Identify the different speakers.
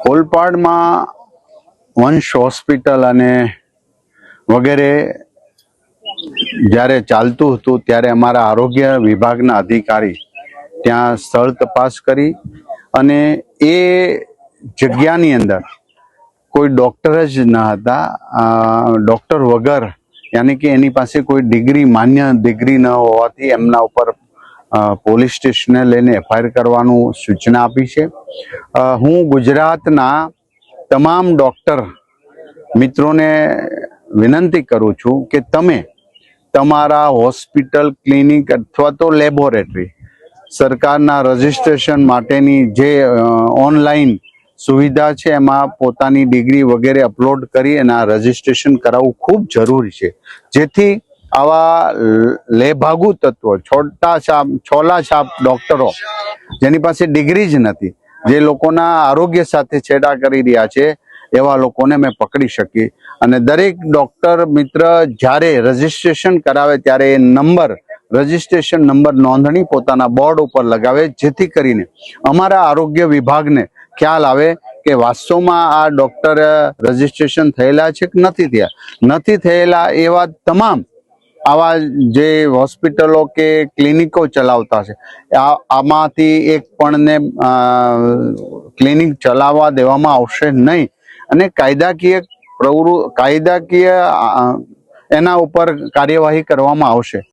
Speaker 1: ઓલપાડમાં વંશ હોસ્પિટલ અને વગેરે જ્યારે ચાલતું હતું ત્યારે અમારા આરોગ્ય વિભાગના અધિકારી ત્યાં સ્થળ તપાસ કરી અને એ જગ્યાની અંદર કોઈ ડૉક્ટર જ ન હતા. ડૉક્ટર વગર યાની કે એની પાસે કોઈ ડિગ્રી માન્ય ડિગ્રી ન હોવાથી એમના ઉપર પોલીસ સ્ટેશને લઈને એફઆઈઆર કરવાનું સૂચના આપી છે. હું ગુજરાતના તમામ ડૉક્ટર મિત્રોને વિનંતી કરું છું કે તમે તમારા હોસ્પિટલ, ક્લિનિક અથવા તો લેબોરેટરી સરકારના રજિસ્ટ્રેશન માટેની જે ઓનલાઈન સુવિધા છે એમાં પોતાની ડિગ્રી વગેરે અપલોડ કરી અને આ રજિસ્ટ્રેશન કરાવવું ખૂબ જરૂરી છે, જેથી આવા લેભાગુ તત્વો, છોલા છાપ ડોક્ટરો જેની પાસે ડિગ્રી જ નથી, જે લોકોના આરોગ્ય સાથે છેડા કરી રહ્યા છે, એવા લોકોને મેં પકડી શકી. અને દરેક ડોક્ટર મિત્ર જ્યારે રજિસ્ટ્રેશન કરાવે ત્યારે એ નંબર, રજિસ્ટ્રેશન નંબર નોંધણી પોતાના બોર્ડ ઉપર લગાવે, જેથી કરીને અમારા આરોગ્ય વિભાગને ખ્યાલ આવે કે વાસ્તવમાં આ ડોક્ટર રજિસ્ટ્રેશન થયેલા છે કે નથી થયા. નથી થયેલા એવા તમામ આવા જે હોસ્પિટલો કે ક્લિનિકો ચલાવતા છે આમાંથી એક પણને ક્લિનિક ચલાવવા દેવામાં આવશે નહીં અને કાયદાકીય એના ઉપર કાર્યવાહી કરવામાં આવશે.